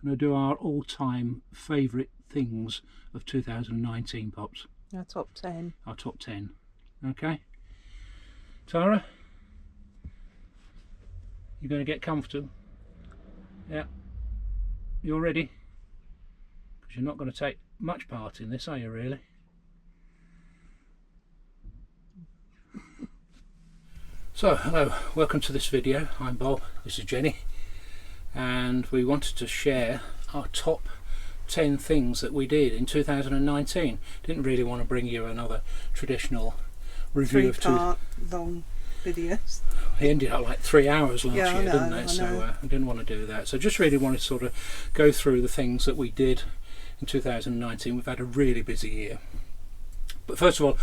going to do our all-time favourite things of 2019, Pops. Our top 10. Our top 10. Okay. Tara, you're going to get comfortable. Yeah. You're ready? Because you're not going to take much part in this, are you, really? So, hello, welcome to this video. I'm Bob, this is Jenny, and we wanted to share our top 10 things that we did in 2019. Didn't really want to bring you another traditional review of three-part long videos. It ended up like 3 hours last year, I know, didn't it? So I didn't want to do that. So just really wanted to sort of go through the things that we did in 2019. We've had a really busy year. But first of all,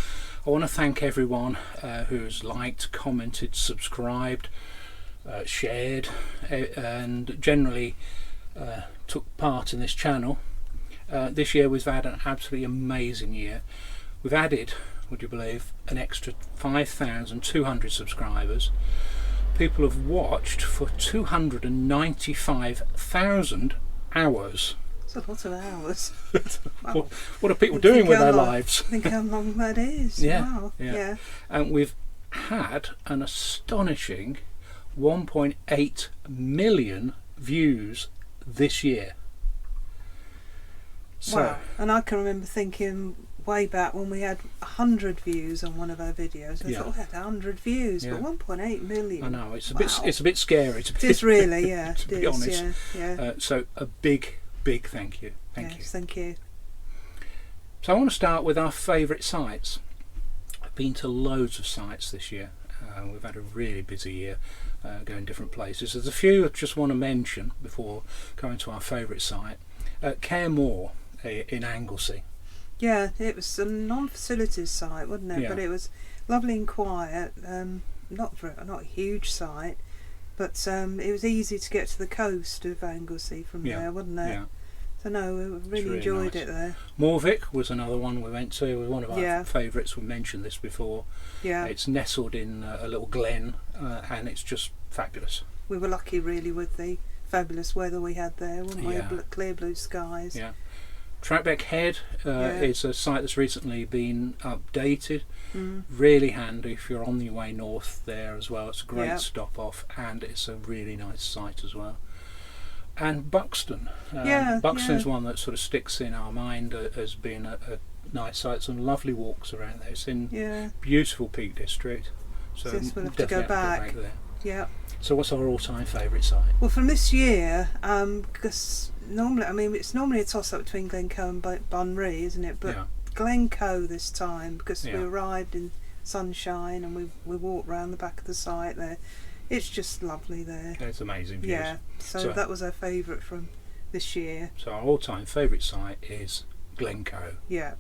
I want to thank everyone who's liked, commented, subscribed, shared, and generally took part in this channel. This year we've had an absolutely amazing year. We've added, would you believe, an extra 5,200 subscribers. People have watched for 295,000 hours. It's a lot of hours. Wow. What are people doing with their lives? Think how long that is. Yeah, wow. Yeah. And we've had an astonishing 1.8 million views this year. So, wow. And I can remember thinking way back when we had 100 views on one of our videos. I thought we had 100 views, but 1.8 million. I know, it's a bit scary. It is really, yeah. To be honest. Yeah. So a big thank you. Thank you. Thank you. So I want to start with our favourite sites. I've been to loads of sites this year. We've had a really busy year going different places. There's a few I just want to mention before going to our favourite site. Caremore in Anglesey. Yeah, it was a non-facilities site, wasn't it? Yeah. But it was lovely and quiet. Not a huge site, but it was easy to get to the coast of Anglesey from there, wasn't it? Yeah. So no, we really enjoyed it there. Morvick was another one we went to. It was one of our favourites. We mentioned this before. Yeah. It's nestled in a little glen, and it's just fabulous. We were lucky, really, with the fabulous weather we had there, weren't we? Clear blue skies. Yeah. Trackbeck Head is a site that's recently been updated. Really handy if you're on your way north there as well. It's a great stop off, and it's a really nice site as well. And Buxton. Buxton's one that sort of sticks in our mind as being a nice site. Some lovely walks around there. It's in beautiful Peak District. So we'll have to go back there. Yeah. So what's our all-time favourite site? Well, from this year, because normally, it's normally a toss-up between Glencoe and Bunree, isn't it? But Glencoe this time, because we arrived in sunshine and we walked round the back of the site there. It's just lovely there. It's amazing views. Yeah, so that was our favourite from this year. So our all-time favourite site is Glencoe. Yeah.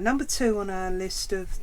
Number 2 on our list of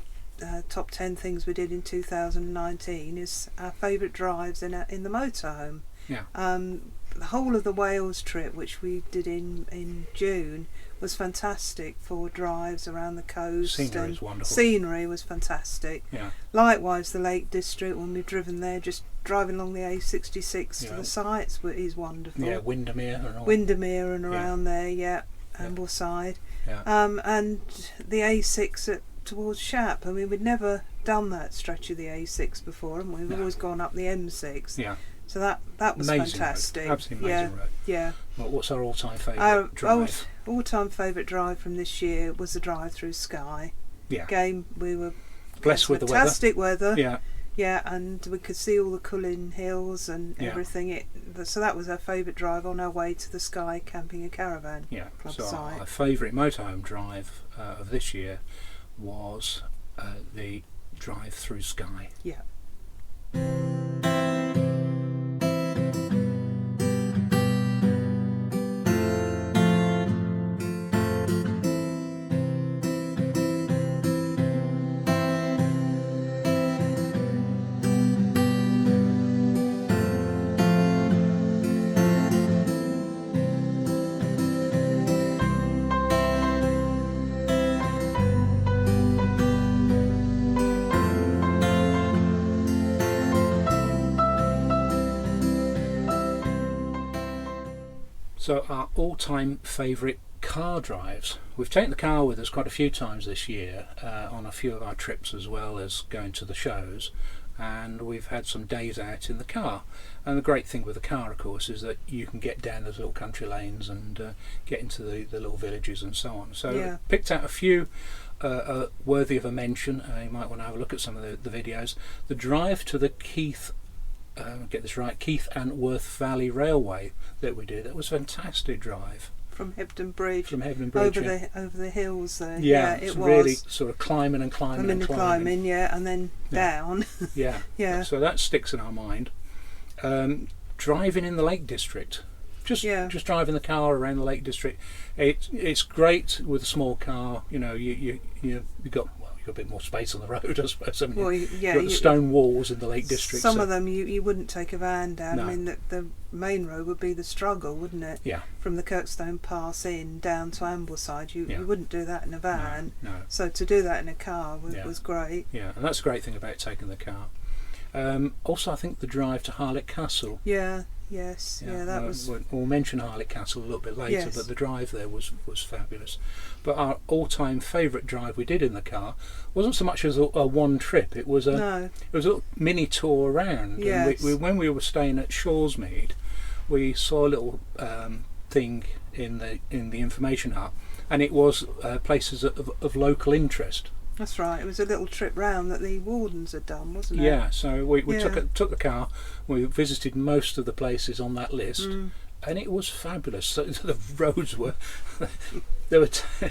top 10 things we did in 2019 is our favourite drives in the motorhome. Yeah. The whole of the Wales trip, which we did in June, was fantastic for drives around the coast. Scenery was wonderful. Scenery was fantastic. Yeah. Likewise, the Lake District, when we've driven there, just driving along the A66 to the sites is wonderful. Yeah, Windermere and all. Windermere and around there, Ambleside. Yeah. And the A6 towards Shap. I mean, we'd never done that stretch of the A6 before, and we've always gone up the M6. Yeah. So that was amazing fantastic. Road. Absolutely amazing road. Yeah. Well, what's our all-time favourite drive? All-time favourite drive from this year was the drive through Skye. Yeah. Again, we were blessed with fantastic weather. Yeah. Yeah, and we could see all the Cullen Hills and everything. So that was our favourite drive on our way to the Skye Camping and Caravan Club site. Our favourite motorhome drive of this year was the drive through Skye. Yeah. So our all-time favourite car drives. We've taken the car with us quite a few times this year on a few of our trips, as well as going to the shows, and we've had some days out in the car. And the great thing with the car, of course, is that you can get down those little country lanes and get into the little villages and so on. So picked out a few worthy of a mention. You might want to have a look at some of the videos. The drive to the Keith and Worth Valley Railway that we did. That was a fantastic drive. From Hebden Bridge. Over the hills there. Yeah, it was really sort of climbing and climbing and climbing. And then down. Yeah. So that sticks in our mind. Driving in the Lake District. Just driving the car around the Lake District. It's great with a small car. You know, you've got a bit more space on the road, I suppose. You've got the stone walls in the Lake District. Some of them you wouldn't take a van down. No. I mean, the main road would be the struggle, wouldn't it? Yeah. From the Kirkstone Pass in down to Ambleside, you wouldn't do that in a van. No. So to do that in a car was great. Yeah, and that's a great thing about taking the car. Also, I think the drive to Harlech Castle. That was. We'll mention Harlech Castle a little bit later, but the drive there was fabulous. But our all-time favourite drive we did in the car wasn't so much as a one trip. It was a little mini tour around. Yes. And when we were staying at Shawsmead, we saw a little thing in the information hut, and it was places of local interest. That's right. It was a little trip round that the wardens had done, wasn't it? Yeah. So we took the car. We visited most of the places on that list, and it was fabulous. So the roads were.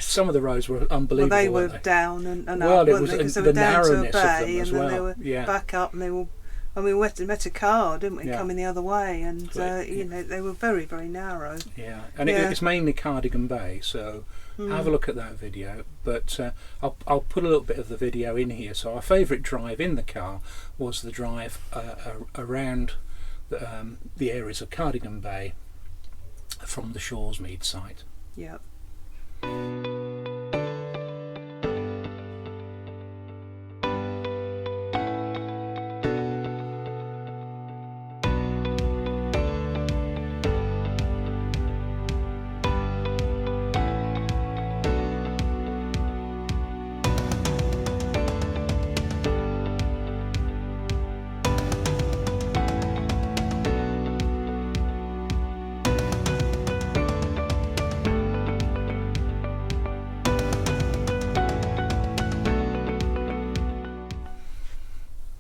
Some of the roads were unbelievable. Well, they were down and up, it weren't was they? Because the they were down to a narrowness bay, of them as and then well. they were back up, and they were. And we met a car, didn't we, coming the other way, and they were very, very narrow. Yeah, and it's mainly Cardigan Bay, so have a look at that video. But I'll put a little bit of the video in here. So our favourite drive in the car was the drive around the areas of Cardigan Bay from the Shawsmead site. Yep.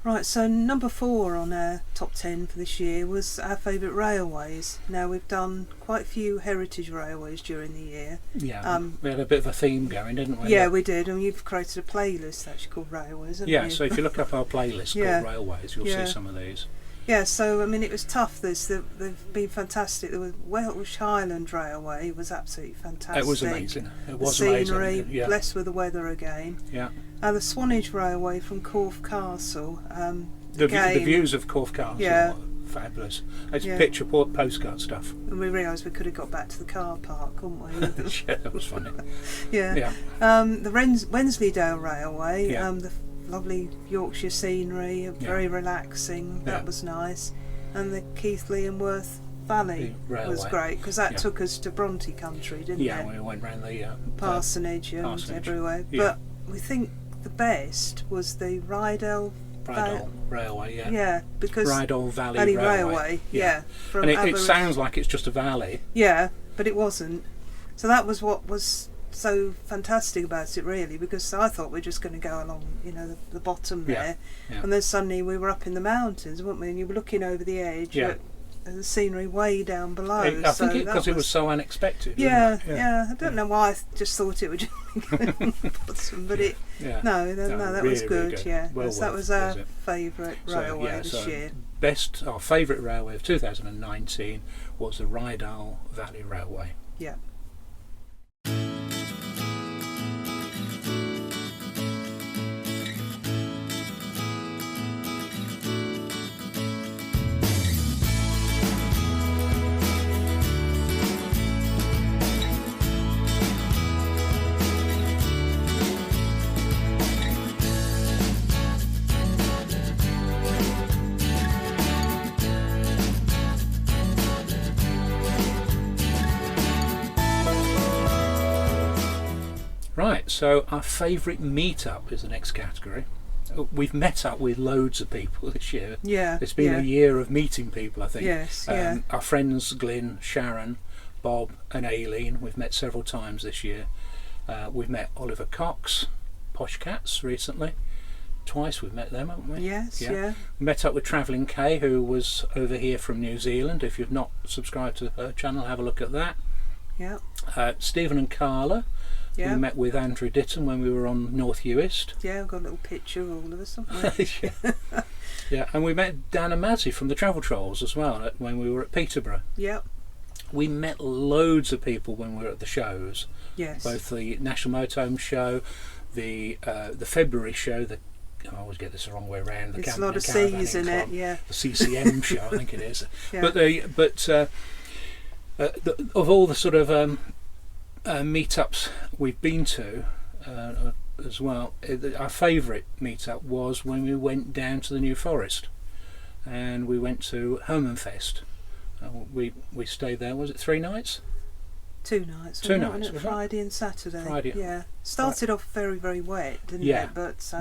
Right, so number 4 on our top 10 for this year was our favourite railways. Now, we've done quite a few heritage railways during the year. Yeah, we had a bit of a theme going, didn't we? Yeah, we did, and you've created a playlist actually called Railways, haven't you? Yeah, so if you look up our playlist called Railways, you'll see some of these. Yeah, so I mean, it was tough. They've been fantastic. The Welsh Highland Railway was absolutely fantastic. It was amazing. It was the scenery, amazing. Yeah. Blessed with the weather again. Yeah. The Swanage Railway from Corfe Castle. The views of Corfe Castle are fabulous. It's picture postcard stuff. And we realised we could have got back to the car park, couldn't we? Yeah, that was funny. Yeah. The Wensleydale Railway. The lovely Yorkshire scenery, very relaxing. That was nice. And the Keighley and Worth Valley was great, because that took us to Bronte country, didn't it? Yeah, we went round the parsonage and everywhere. Yeah. But we think the best was the Rydell Railway, Yeah, because Rydell Valley Railway. From and it sounds like it's just a valley. Yeah, but it wasn't. So that was what was so fantastic about it, really, because I thought we're just going to go along, the bottom there, and then suddenly we were up in the mountains, weren't we? And you were looking over the edge at the scenery way down below. I think because it was so unexpected. Yeah. I don't know why I just thought it would just be going bottom, but it. Yeah. No, that really, was good. really good. Yeah, Well that was our favourite railway this year. Our favourite railway of 2019 was the Rydal Valley Railway. Yeah. Right, so our favourite meet-up is the next category. We've met up with loads of people this year. Yeah. It's been a year of meeting people, I think. Yes, Our friends Glyn, Sharon, Bob and Aileen, we've met several times this year. We've met Oliver Cox, Posh Cats, recently. Twice we've met them, haven't we? Yes, yeah. Met up with Travelling Kay, who was over here from New Zealand. If you've not subscribed to her channel, have a look at that. Yeah. Stephen and Carla. Yeah. We met with Andrew Ditton when we were on North Uist. Yeah, we've got a little picture of all of us, haven't we? Yeah, and we met Dan and Mazzy from the Travel Trolls as well when we were at Peterborough. Yeah. We met loads of people when we were at the shows. Yes. Both the National Motorhome show, the February show, I always get this the wrong way around. There's a lot of C's in it, yeah. The CCM show, I think it is. Yeah. Of all the sort of meetups we've been to as well, our favourite meetup was when we went down to the New Forest and we went to Hermanfest. We stayed there, was it 3 nights? 2 nights. 2 nights. Friday and Saturday. Friday. Yeah. Started off very, very wet, didn't it? But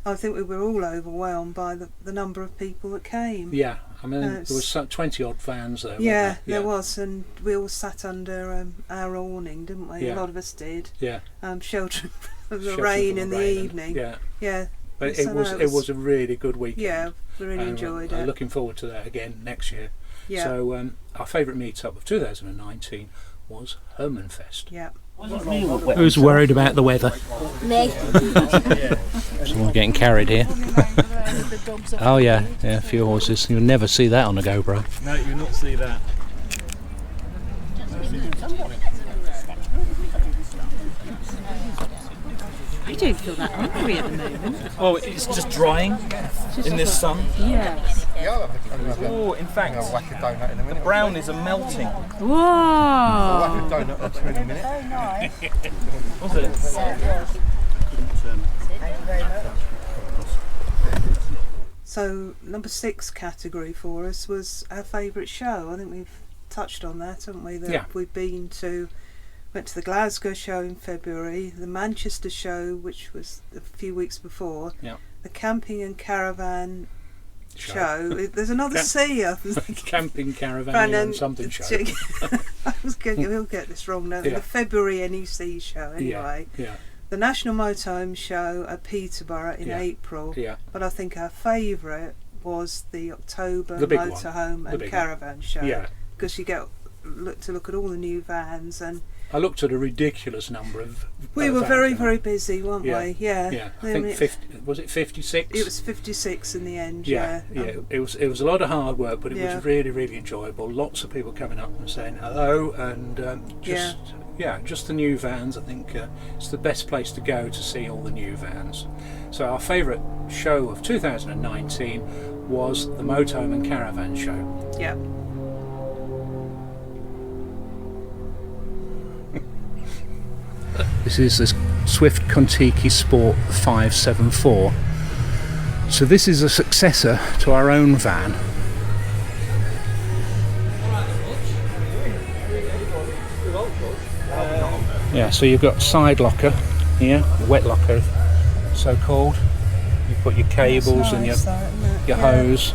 I think we were all overwhelmed by the number of people that came. Yeah, I mean there was 20 odd vans there. Yeah, there was, and we all sat under our awning, didn't we? Yeah. A lot of us did. Yeah. Sheltering from the rain in the evening. Yeah. Yeah. But it was a really good weekend. Yeah, we really enjoyed it. Looking forward to that again next year. Yeah. So our favourite meet-up of 2019 was Hermanfest. Yeah. Who's worried about the weather? Me. Someone's getting carried here. Oh yeah, a few horses. You'll never see that on a GoPro. No, you'll not see that. I don't feel that hungry at the moment. Oh, it's just drying in this sun. Yes. Oh, in fact, the brownies are melting. Whoa! Was it? So number 6 category for us was our favourite show. I think we've touched on that, haven't we? We've been to. Went to the Glasgow show in February, the Manchester show, which was a few weeks before, the Camping and Caravan show. There's another C, I think. Camping, Caravan and something show. We'll get this wrong now. The February NEC show, anyway. Yeah. The National Motorhome show at Peterborough in April. Yeah. But I think our favourite was the October Motorhome and Caravan show. Yeah. Because you get to look at all the new vans and. I looked at a ridiculous number of. We were very, very busy, weren't we? Yeah. Yeah. I think 50. Was it 56? It was 56 in the end. Yeah. It was a lot of hard work, but it was really, really enjoyable. Lots of people coming up and saying hello, and just the new vans. I think it's the best place to go to see all the new vans. So our favourite show of 2019 was the Motorhome and Caravan show. Yeah. This is the Swift Contiki Sport 574. So this is a successor to our own van. Yeah, so you've got side locker here, wet locker, so called. You put your cables and your hose.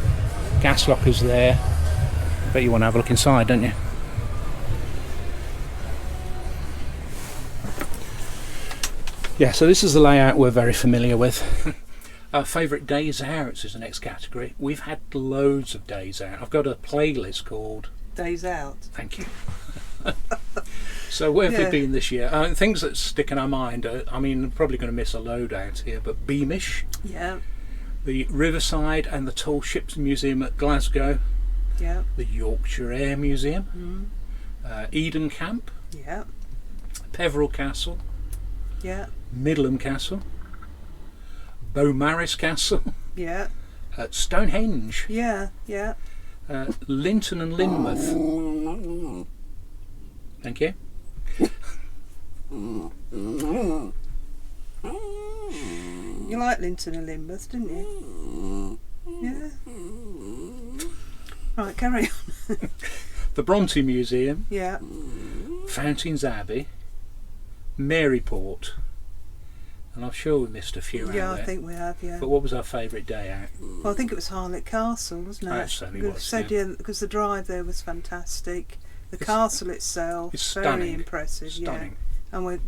Gas lockers there. Bet you want to have a look inside, don't you? Yeah, so this is the layout we're very familiar with. Our favourite days out is the next category. We've had loads of days out. I've got a playlist called Days Out. Thank you. So where have we been this year? Things that stick in our mind are, I mean, I'm probably going to miss a load out here, but Beamish, Yeah. the Riverside and the Tall Ships Museum at Glasgow, Yeah. the Yorkshire Air Museum, Eden Camp, Yeah. Peveril Castle, Yeah. Middleham Castle, Beaumaris Castle, Yeah. Stonehenge, Yeah. Yeah. Linton and Lynmouth. Thank you. You liked Linton and Lynmouth, didn't you? Yeah. Right, carry on. The Bronte Museum, Yeah. Fountains Abbey, Maryport, and I'm sure we missed a few out Yeah, there. I think we have, yeah. But what was our favourite day out? Well, I think it was Harlech Castle, wasn't it? Oh, it certainly Because was, said, yeah. because the drive there was fantastic. The castle itself, It's very stunning. impressive, Stunning. yeah. And we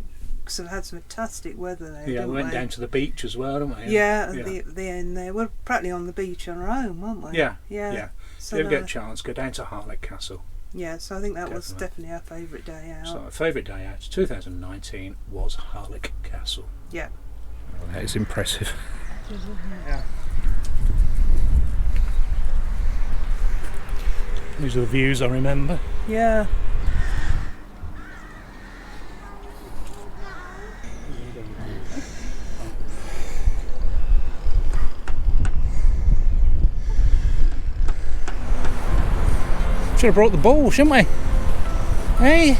sort of had some fantastic weather there, Yeah, didn't we went down to the beach as well, didn't we? Yeah, at the end there. We're practically on the beach on our own, weren't we? Yeah, Yeah. yeah. So, If you ever get a no, chance, go down to Harlech Castle. yeah, so I think that was Definitely. definitely our favourite day out. So our favourite day out, 2019, was Harlech Castle. Yeah. Well, that is impressive. Yeah. These are the views I remember. Yeah. Should have brought the ball, shouldn't we? Hey?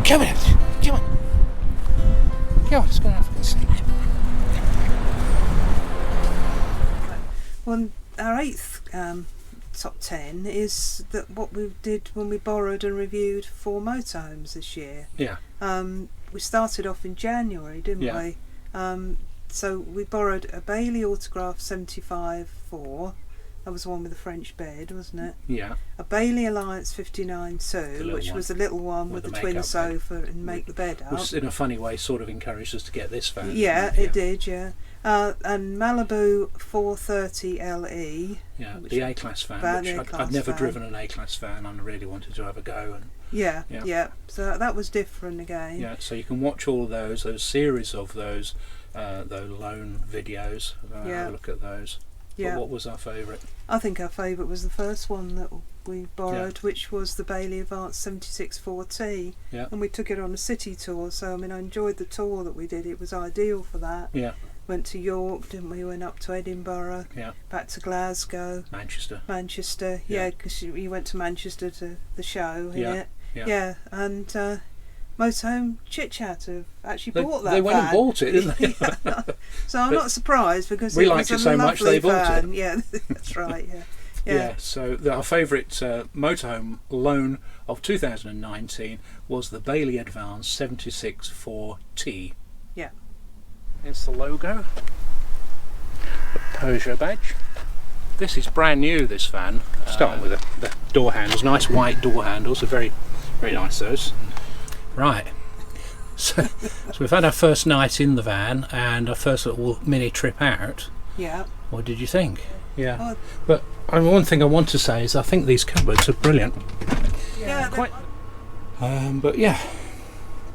Come on, come on. Come on, let's go and have a see. Well, our eighth top 10 is that what we did when we borrowed and reviewed 4 motorhomes this year. Yeah. We started off in January, didn't Yeah. we? So we borrowed a Bailey Autograph 75-4. That was the one with the French bed, wasn't it? Yeah. A Bailey Alliance The 59-2, little which one. was the little one with the twin make-up bed. sofa and make the bed up. Which in a funny way sort of encouraged us to get this van. Yeah, it did, yeah. And Malibu 430 LE. Yeah, which- the A-Class van, van, which the I'd A-Class never van. driven an A-Class van and I really wanted to have a go. And Yeah, Yeah. yeah. So that was different again. yeah, so you can watch all of those series of those loan videos. Yeah. Have a look at those. Yeah. But what was our favourite? I think our favourite was the first one that we borrowed, which was the Bailey Advanced 76-4T. Yeah. And we took it on a city tour, so I mean I enjoyed the tour that we did. It was ideal for that. Yeah, Went to York, didn't we? Went up to Edinburgh, yeah, back to Glasgow, Manchester. yeah, Yeah. because you went to Manchester to the show, Yeah, yeah, yeah. and Motorhome Chit Chat have actually They, bought that they went and van. bought it, didn't they? Yeah. So I'm But not surprised because we it liked was it so a much lovely they bought it. van. Yeah, that's right. Yeah, Yeah, so our favourite motorhome loan of 2019 was the Bailey Advance 76-4T. Yeah. Here's the logo, the Peugeot badge. This is brand new, this van. Starting with the door handles, nice white door handles, are very, very nice those. Right. So we've had our first night in the van and our first little mini trip out. Yeah. What did you think? Yeah. Oh. But one thing I want to say is I think these cupboards are brilliant. Yeah. Quite. But yeah.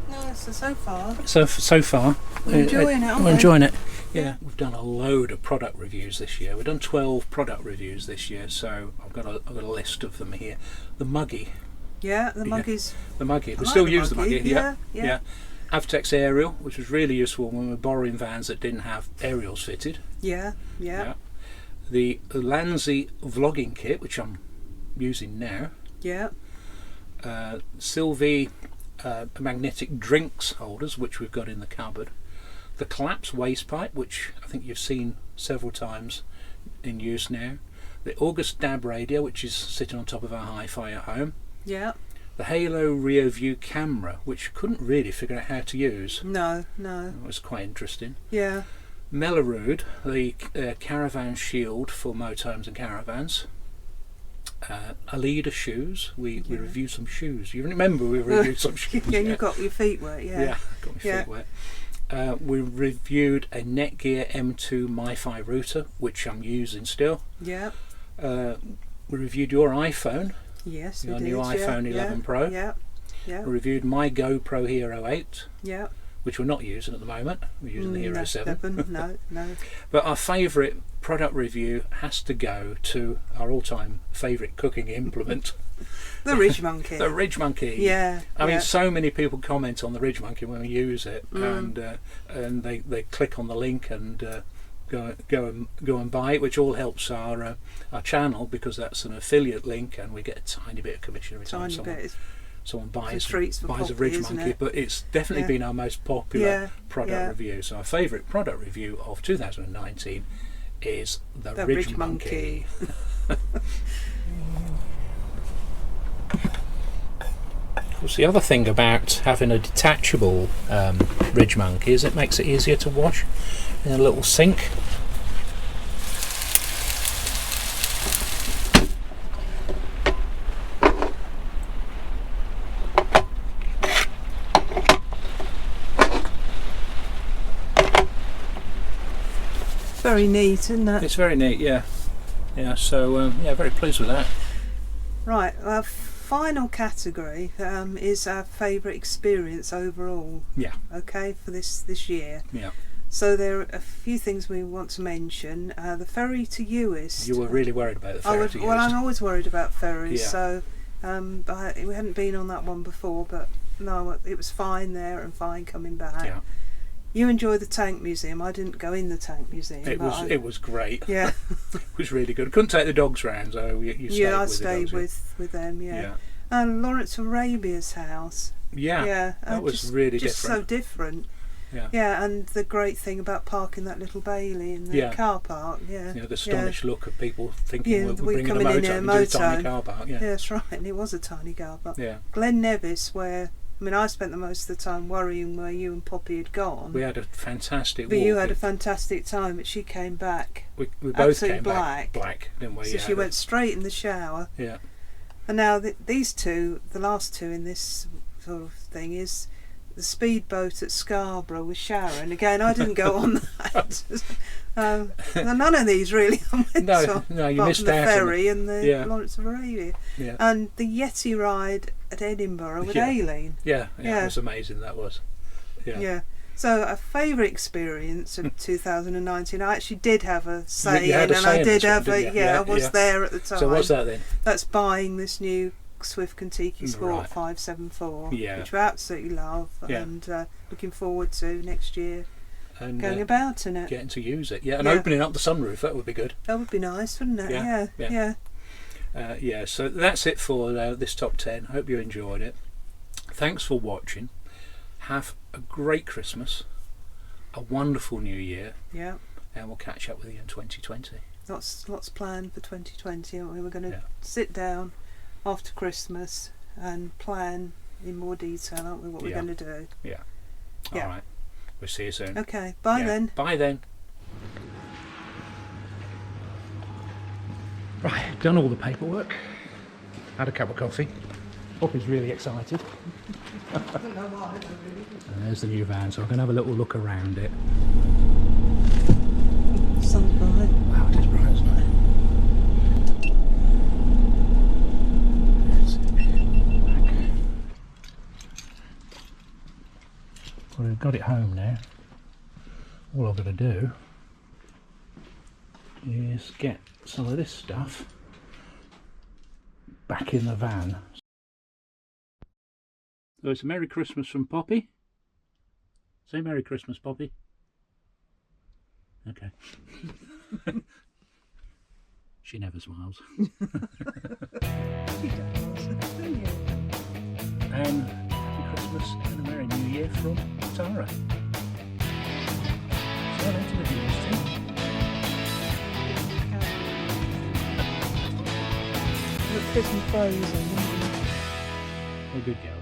No, so far. So far, We're enjoying it, aren't we're we? enjoying it. Yeah, we've done a load of product reviews this year. We've done 12 product reviews this year, so I've got a list of them here. The Muggy. Yeah, the Muggies. The Muggy. We like still the use the Muggy, Muggy. yeah, Yeah. yeah. Avtex Aerial, which was really useful when we were borrowing vans that didn't have aerials fitted. Yeah. The Ulanzi vlogging kit, which I'm using now. Yeah. Sylvie magnetic drinks holders, which we've got in the cupboard. The collapse waste pipe, which I think you've seen several times in use now. The August DAB radio, which is sitting on top of our hi-fi at home. Yeah. The Halo rear view camera, which couldn't really figure out how to use. No. It was quite interesting. Yeah. Mellerude, the caravan shield for motorhomes and caravans. Alida shoes. We reviewed some shoes. You remember we reviewed some shoes? Yeah, you got your feet wet. Yeah. Got my feet wet. We reviewed a Netgear M2 MiFi router, which I'm using still. Yeah. We reviewed your iPhone. Yes, your we did. new iPhone 11 Pro. Yeah. Yeah. We reviewed my GoPro Hero 8. Yeah. Which we're not using at the moment. We're using the Hero 7. No. But our favourite product review has to go to our all-time favourite cooking implement. The Ridgemonkey. The Ridgemonkey. Yeah. I mean, so many people comment on the Ridgemonkey when we use it, and they click on the link and go and buy it, which all helps our channel, because that's an affiliate link, and we get a tiny bit of commission every time someone buys a Ridgemonkey. But it's definitely been our most popular product review. So our favourite product review of 2019 is the Ridgemonkey. Of course, the other thing about having a detachable Ridgemonkey is it makes it easier to wash in a little sink. Very neat, isn't it? It's very neat, yeah. So very pleased with that. Right, our final category is our favourite experience overall. Yeah. Okay, for this year. Yeah. So there are a few things we want to mention. The ferry to Uist. You were really worried about the ferry to Uist. Well, I'm always worried about ferries, Yeah. so we hadn't been on that one before, but no, it was fine there and fine coming back. Yeah. You enjoyed the tank museum. I didn't go in the tank museum. It was great. Yeah. It was really good. Couldn't take the dogs round, so you stayed I with stayed the dogs. with them. Yeah. And Lawrence Arabia's house. Yeah. That was really just different. so different. Yeah. Yeah, and the great thing about parking that little Bailey in the car park. Yeah. The astonished look of people thinking we're bringing coming a in motor a into a tiny car park. Yeah. That's right, and it was a tiny car park. Yeah. Glen Nevis, where I spent the most of the time worrying where you and Poppy had gone. We had a fantastic But walk. you had a fantastic time, but she came back. We both came back black, didn't we? So she went straight in the shower. Yeah. And now these two, the last two in this sort of thing, is the speedboat at Scarborough with Sharon. Again, I didn't go on that. None of these really I went on. No, you apart missed from out. The ferry and the Yeah. Lawrence of Arabia. Yeah. And the Yeti ride at Edinburgh with Aileen. Yeah, it was amazing, that was. Yeah. So a favourite experience of 2019, I actually did have a say had a in, and say I in did this one, have didn't a you? I was there at the time. So what's that then? That's buying this new Swift Kentucky Sport Right. 574, Yeah. which we absolutely love, and looking forward to next year And going about in it. getting to use it. Yeah, and opening up the sunroof, that would be good. That would be nice, wouldn't it? Yeah. So that's it for this top 10. Hope you enjoyed it. Thanks for watching. Have a great Christmas, a wonderful New Year, and we'll catch up with you in 2020. Lots planned for 2020, aren't we? We're going to sit down after Christmas and plan in more detail, aren't we, what we're going to do. Yeah. All right. We'll see you soon. Okay. Bye then. Bye then. Right, done all the paperwork. Had a cup of coffee. Poppy's really excited. And there's the new van, so I'm going to have a little look around it. Sun's bright. Wow, it is bright, isn't it? Well, we've got it home now. All I've got to do is get some of this stuff back in the van. So it's a Merry Christmas from Poppy. Say Merry Christmas, Poppy. Okay. She never smiles. And Happy Christmas and a Merry New Year from Tara. So later with you, Steve. Look, Christmas frozen. We're good, yeah.